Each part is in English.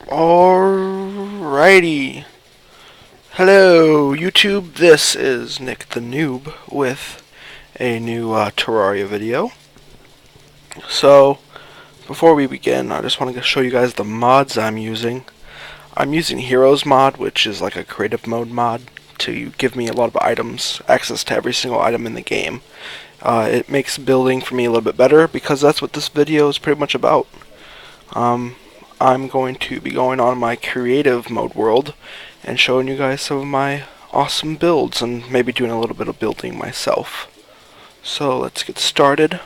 Alrighty. Hello, YouTube. This is Nick the Noob with a new Terraria video. So, before we begin, I just want to show you guys the mods I'm using. I'm using Heroes mod, which is like a creative mode mod to give me a lot of items, access to every single item in the game. It makes building for me a little bit better because that's what this video is pretty much about. I'm going to be going on my creative mode world and showing you guys some of my awesome builds and maybe doing a little bit of building myself. So let's get started.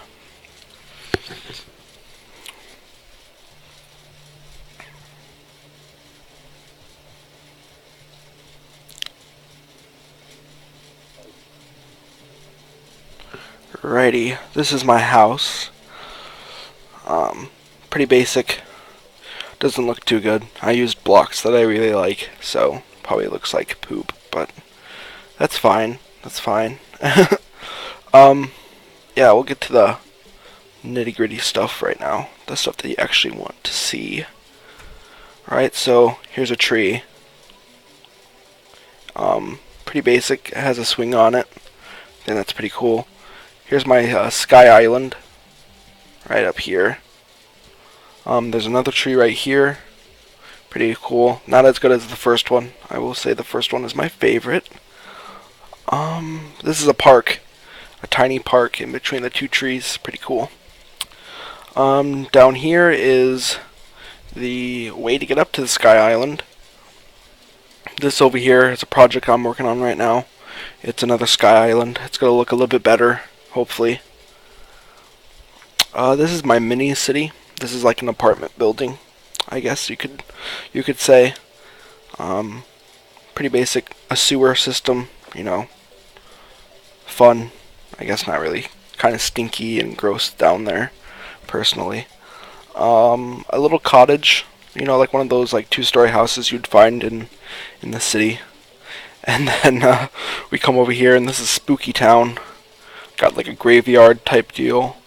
Righty, this is my house. Pretty basic. Doesn't look too good. I used blocks that I really like, so probably looks like poop, but that's fine. That's fine. Yeah, we'll get to the nitty-gritty stuff right now. The stuff that you actually want to see. Alright, so here's a tree. Pretty basic. It has a swing on it. I think that's pretty cool. Here's my sky island. Right up here. There's another tree right here. Pretty cool. Not as good as the first one. I will say the first one is my favorite. This is a park. A tiny park in between the two trees. Pretty cool. Down here is the way to get up to the Sky Island. This over here is a project I'm working on right now. It's another Sky Island. It's going to look a little bit better, hopefully. This is my mini city. This is like an apartment building, I guess you could say. Pretty basic. A sewer system, you know. Fun. I guess not really. Kind of stinky and gross down there, personally. A little cottage, you know, like one of those like two-story houses you'd find in the city. And then we come over here, and this is Spooky Town. Got like a graveyard type deal,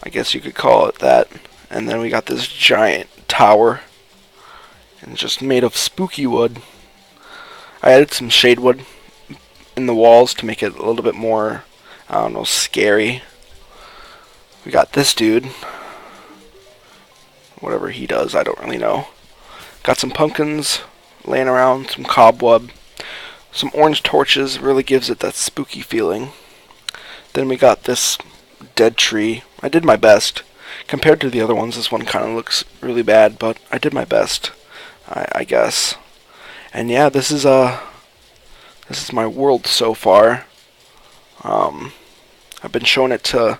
I guess you could call it that. And then we got this giant tower, and just made of spooky wood. I added some shade wood in the walls to make it a little bit more, I don't know, scary. We got this dude. Whatever he does, I don't really know. Got some pumpkins laying around, some cobweb, some orange torches, really gives it that spooky feeling. Then we got this dead tree. I did my best. Compared to the other ones, this one kind of looks really bad, but I did my best, I guess. And yeah, this is my world so far. I've been showing it to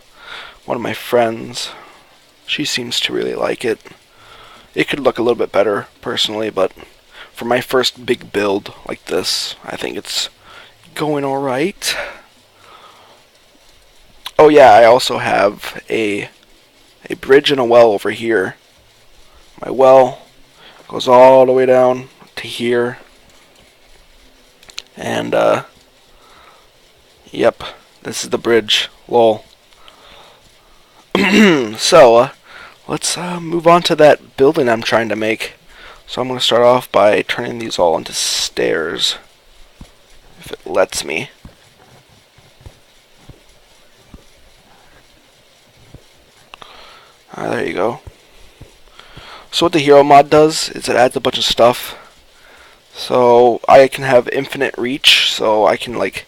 one of my friends. She seems to really like it. It could look a little bit better, personally, but for my first big build like this, I think it's going alright. Oh yeah, I also have a bridge and a well over here. My well goes all the way down to here. And, yep, this is the bridge. Lol. So, let's move on to that building I'm trying to make. So I'm going to start off by turning these all into stairs, if it lets me. There you go. So what the hero mod does is it adds a bunch of stuff. So I can have infinite reach, so I can like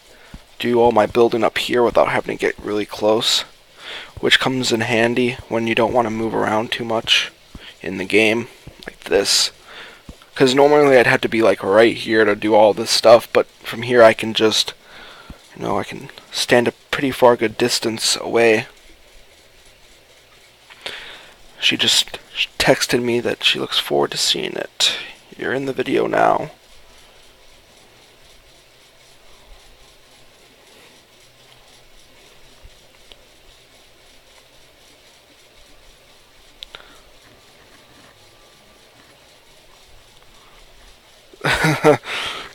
do all my building up here without having to get really close, which comes in handy when you don't want to move around too much in the game, like this. Because normally I'd have to be like right here to do all this stuff, but from here I can just, you know, I can stand a pretty far good distance away. She just texted me that she looks forward to seeing it. You're in the video now.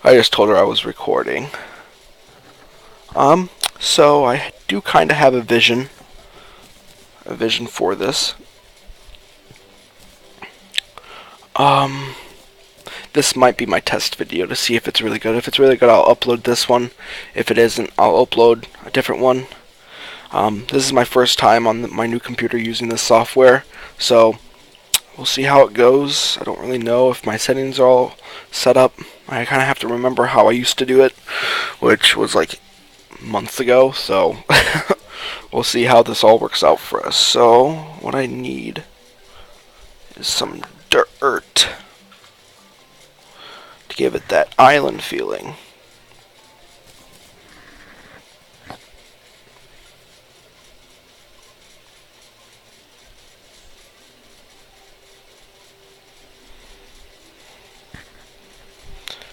I just told her I was recording. So I do kind of have a vision for this. Um, this might be my test video to see if it's really good. If it's really good, I'll upload this one. If it isn't, I'll upload a different one. This is my first time on my new computer using this software, so we'll see how it goes. I don't really know if my settings are all set up. I kind of have to remember how I used to do it, which was like months ago, so we'll see how this all works out for us. So, what I need is some dirt to give it that island feeling.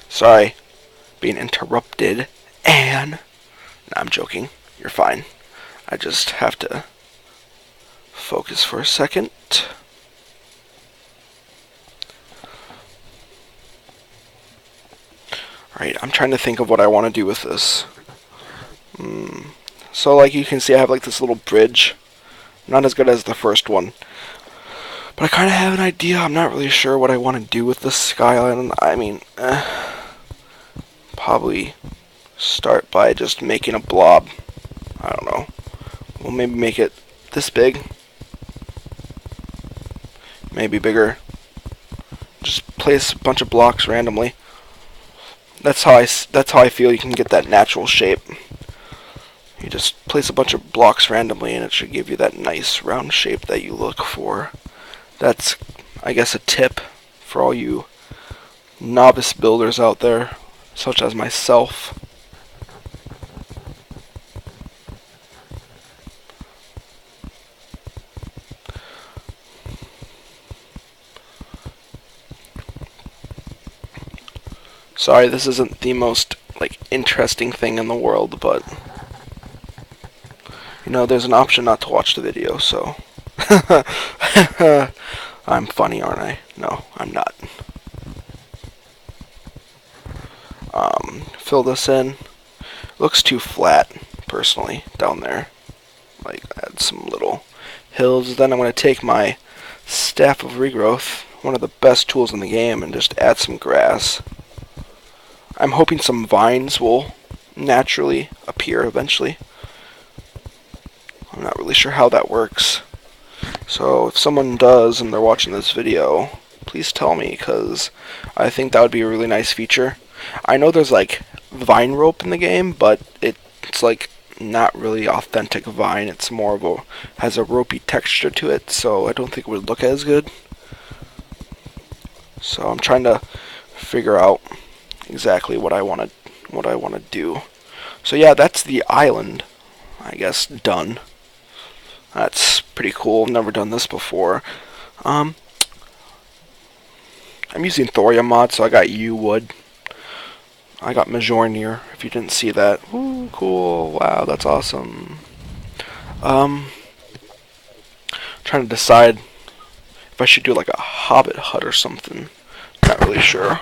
Sorry, being interrupted, and no, I'm joking. You're fine. I just have to focus for a second. Alright, I'm trying to think of what I want to do with this. So like you can see, I have like this little bridge. Not as good as the first one, but I kind of have an idea. I'm not really sure what I want to do with this sky island. I mean, probably start by just making a blob. I don't know. We'll maybe make it this big. Maybe bigger. Just place a bunch of blocks randomly. That's how I feel you can get that natural shape. You just place a bunch of blocks randomly and it should give you that nice round shape that you look for. That's, I guess, a tip for all you novice builders out there, such as myself. Sorry, this isn't the most interesting thing in the world, but you know, there's an option not to watch the video, so I'm funny, aren't I? No, I'm not. Fill this in. Looks too flat, personally, down there. Add some little hills. Then I'm going to take my Staff of Regrowth, one of the best tools in the game, and just add some grass. I'm hoping some vines will naturally appear eventually. I'm not really sure how that works. So if someone does and they're watching this video, please tell me, because I think that would be a really nice feature. I know there's vine rope in the game, but it's not really authentic vine. It's more of has a ropey texture to it, so I don't think it would look as good. So I'm trying to figure out exactly what I want to do. So yeah, that's the island, I guess, done. That's pretty cool. I've never done this before. I'm using Thoria mod, so I got yew wood. I got Mjolnir, if you didn't see that. Ooh, cool. Wow, that's awesome. Trying to decide if I should do a hobbit hut or something. Not really sure.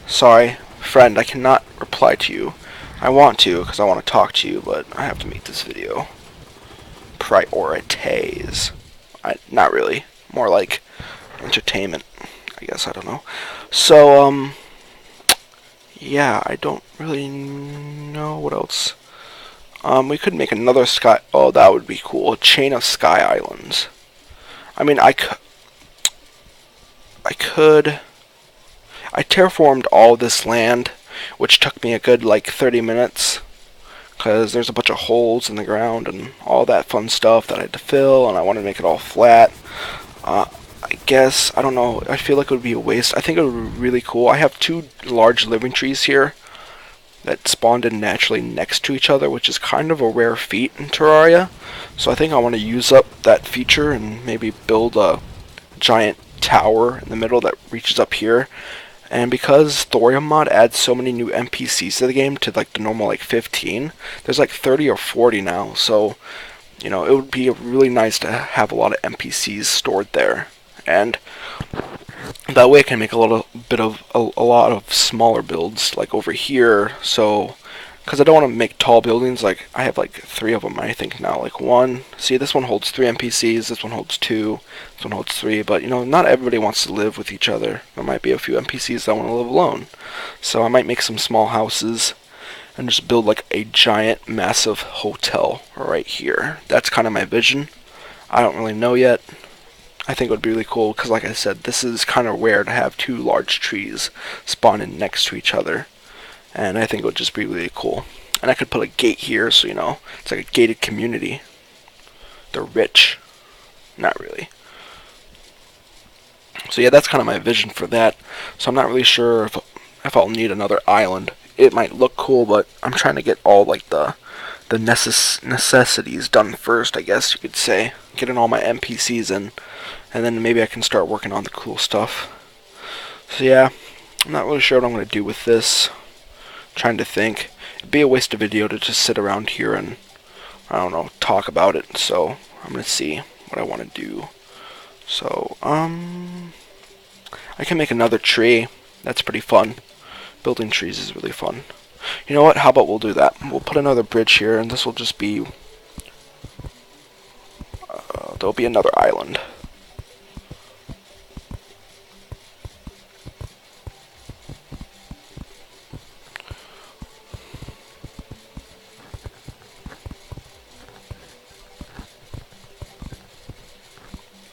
Sorry, friend, I cannot reply to you. I want to, because I want to talk to you, but I have to make this video. Priorities. Not really. More like entertainment, I guess, I don't know. So, yeah, I don't really know what else. We could make another sky. Oh, that would be cool. A chain of sky islands. I mean, I could. I terraformed all this land, which took me a good 30 minutes, because there's a bunch of holes in the ground and all that fun stuff that I had to fill, and I wanted to make it all flat. I guess, I don't know, I feel like it would be a waste. I think it would be really cool. I have two large living trees here that spawned in naturally next to each other, which is kind of a rare feat in Terraria. So I think I want to use up that feature and maybe build a giant tower in the middle that reaches up here. And because Thoria mod adds so many new NPCs to the game, to the normal 15, there's 30 or 40 now. So, you know, it would be really nice to have a lot of NPCs stored there. And That way I can make a lot of smaller builds, like over here. So, because I don't want to make tall buildings, like I have like 3 of them, I think now. Like one, see, this one holds 3 NPCs, this one holds 2, this one holds 3. But you know, not everybody wants to live with each other. There might be a few NPCs that want to live alone. So I might make some small houses and just build like a giant, massive hotel right here. That's kind of my vision. I don't really know yet. I think it would be really cool because, like I said, this is kind of rare to have 2 large trees spawning next to each other, and I think it would just be really cool. And I could put a gate here, so you know, it's like a gated community. They're rich, not really. So yeah, that's kind of my vision for that. So I'm not really sure if I'll need another island. It might look cool, but I'm trying to get all like the necessities done first, I guess you could say. Getting all my NPCs in, and then maybe I can start working on the cool stuff. So yeah, I'm not really sure what I'm going to do with this. I'm trying to think. It'd be a waste of video to just sit around here and, I don't know, talk about it. So I'm going to see what I want to do. So, I can make another tree. That's pretty fun. Building trees is really fun. You know what? How about we'll do that? We'll put another bridge here, and this will just be... there'll be another island.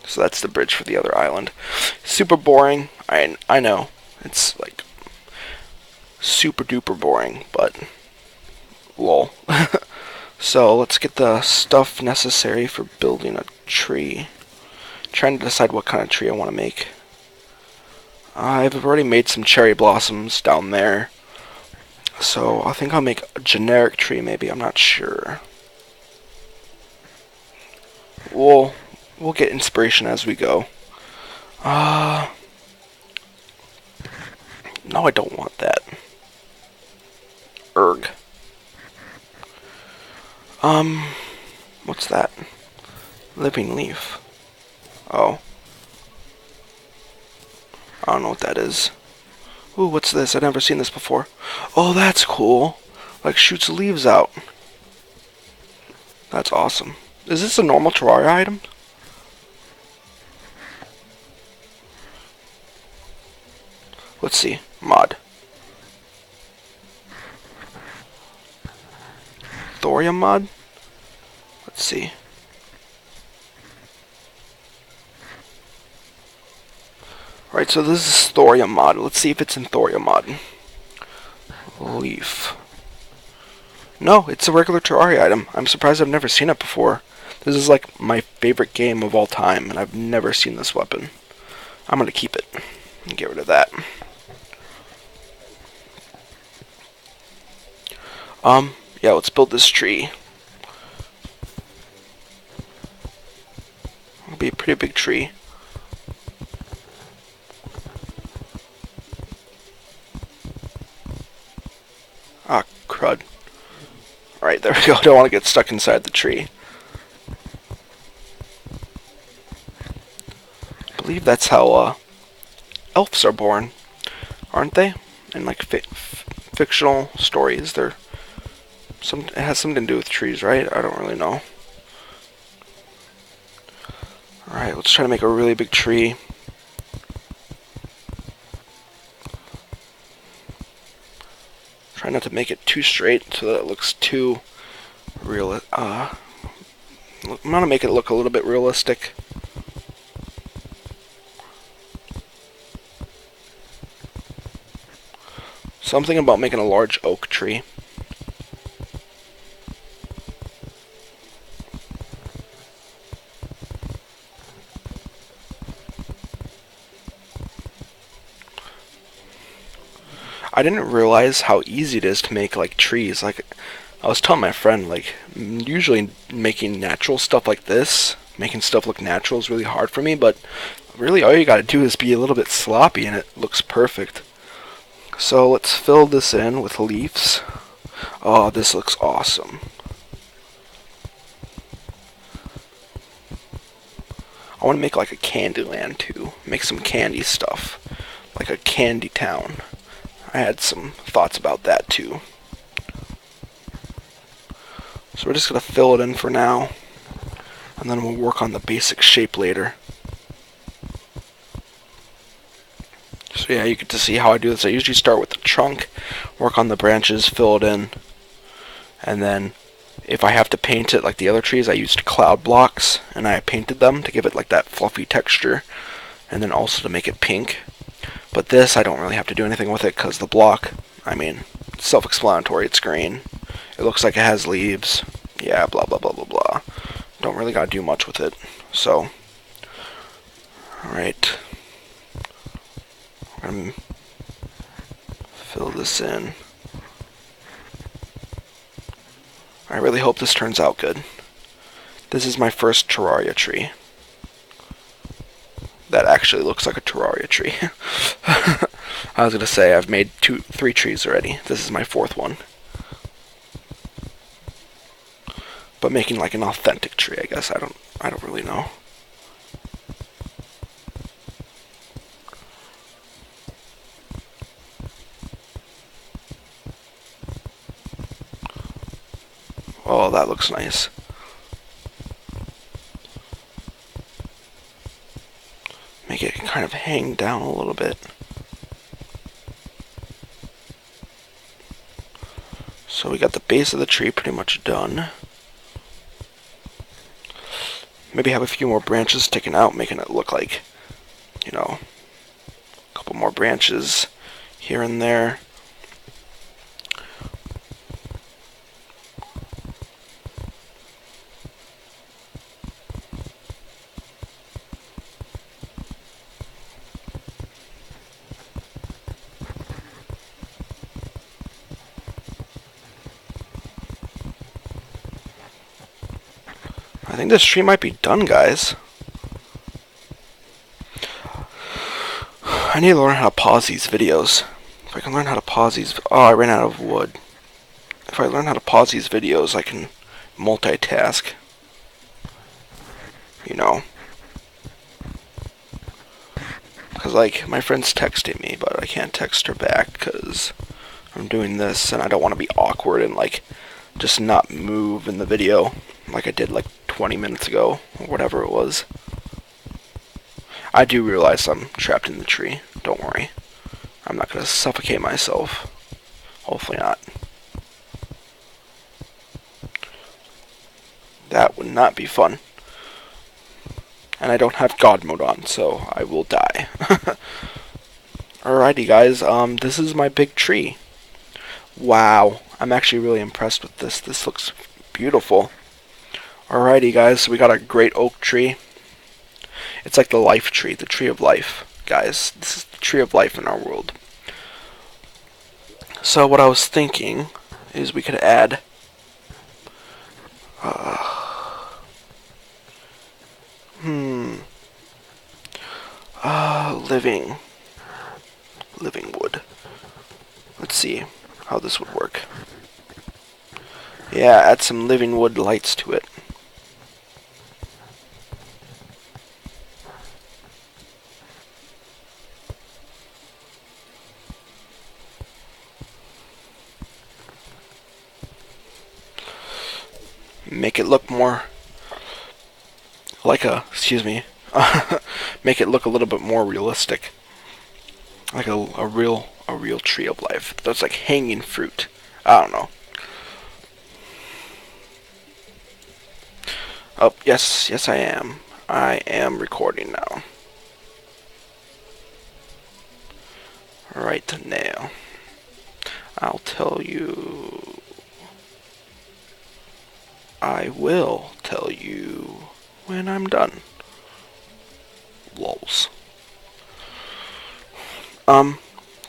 So that's the bridge for the other island. Super boring. I know. It's like super duper boring, but lol. So let's get the stuff necessary for building a tree. Trying to decide what kind of tree I want to make. I've already made some cherry blossoms down there, so I think I'll make a generic tree maybe. I'm not sure. We'll get inspiration as we go. No, I don't want that. Erg. What's that? Living leaf. Oh. I don't know what that is. Ooh, what's this? I've never seen this before. Oh, that's cool. Like, shoots leaves out. That's awesome. Is this a normal Terraria item? Let's see. Mod. Thorium mod? Let's see. Right, so this is Thorium mod. Let's see if it's in Thorium mod. Leaf. No, it's a regular Terraria item. I'm surprised I've never seen it before. This is like my favorite game of all time, and I've never seen this weapon. I'm gonna keep it and get rid of that. Yeah, let's build this tree. It'll be a pretty big tree. Ah, crud. Alright, there we go. Don't want to get stuck inside the tree. I believe that's how elves are born, aren't they? In like fictional stories, it has something to do with trees, right? I don't really know. Alright, let's try to make a really big tree. Try not to make it too straight so that it looks too real. I'm gonna make it look a little bit realistic. Something about making a large oak tree. I didn't realize how easy it is to make like trees. Like, I was telling my friend, like, usually making natural stuff like this, making stuff look natural is really hard for me, but really all you gotta do is be a little bit sloppy and it looks perfect. So let's fill this in with leaves. Oh, this looks awesome. I want to make like a candy land too. Make some candy stuff. Like a candy town. I had some thoughts about that too. So we're just going to fill it in for now. And then we'll work on the basic shape later. So yeah, you get to see how I do this. I usually start with the trunk, work on the branches, fill it in. And then if I have to paint it like the other trees, I used cloud blocks. And I painted them to give it like that fluffy texture. And then also to make it pink. But this, I don't really have to do anything with it because the block, I mean, self-explanatory, it's green. It looks like it has leaves. Yeah, blah, blah, blah, blah, blah. Don't really gotta do much with it. So, alright. We're gonna fill this in. I really hope this turns out good. This is my first Terraria tree. That actually looks like a Terraria tree. I was gonna say I've made 3 trees already. This is my 4th one. But making like an authentic tree, I guess. I don't really know. Oh, that looks nice. Make it kind of hang down a little bit. So we got the base of the tree pretty much done. Maybe have a few more branches sticking out, making it look like, you know, a couple more branches here and there. I think this tree might be done, guys. I need to learn how to pause these videos. If I can learn how to pause these... Oh, I ran out of wood. If I learn how to pause these videos, I can multitask. You know. Because, like, my friend's texting me, but I can't text her back because I'm doing this, and I don't want to be awkward and, like, just not move in the video like I did, like, 20 minutes ago, or whatever it was. I do realize I'm trapped in the tree. Don't worry. I'm not going to suffocate myself. Hopefully not. That would not be fun. And I don't have God mode on, so I will die. Alrighty, guys. This is my big tree. Wow. I'm actually really impressed with this. This looks beautiful. Alrighty, guys. So we got a great oak tree. It's like the life tree, the tree of life, guys. This is the tree of life in our world. So what I was thinking is we could add living wood. Let's see how this would work. Yeah, add some living wood lights to it. Make it look more like a, excuse me, make it look a little bit more realistic. Like a real tree of life. That's like hanging fruit. I don't know. Oh, yes I am. I am recording now. Right now. I'll tell you. I will tell you when I'm done. Lols.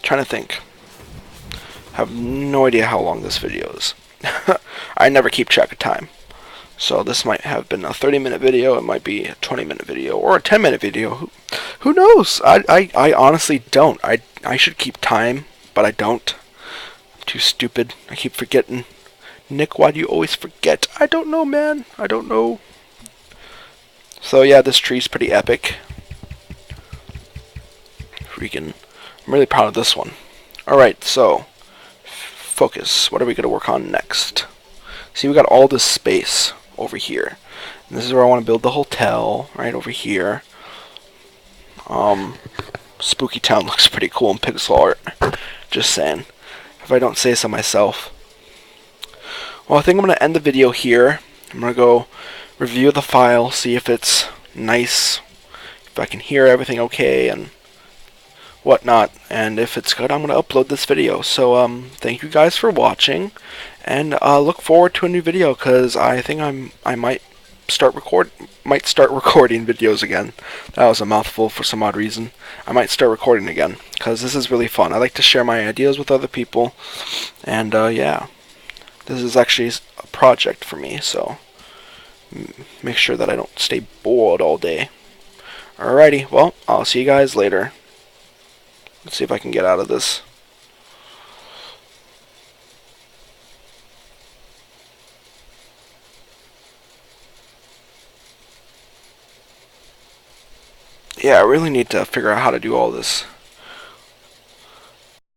Trying to think. Have no idea how long this video is. I never keep track of time. So this might have been a 30-minute video, it might be a 20-minute video, or a 10-minute video. Who knows? I honestly don't. I should keep time, but I don't. I'm too stupid. I keep forgetting. Nick, why do you always forget? I don't know, man. I don't know. So yeah, this tree's pretty epic. Freaking, I'm really proud of this one. Alright, so, focus. What are we going to work on next? See, we got all this space over here. And this is where I want to build the hotel, right over here. Spooky Town looks pretty cool in pixel art. Just saying. If I don't say so myself. Well, I think I'm going to end the video here. I'm going to go review the file, see if it's nice, if I can hear everything okay, and whatnot. And if it's good, I'm going to upload this video. So, thank you guys for watching, and look forward to a new video, because I think I might start recording videos again. That was a mouthful for some odd reason. I might start recording again, because this is really fun. I like to share my ideas with other people, and yeah, this is actually a project for me, so make sure that I don't stay bored all day. Alrighty, well, I'll see you guys later. Let's see if I can get out of this. Yeah, I really need to figure out how to do all this.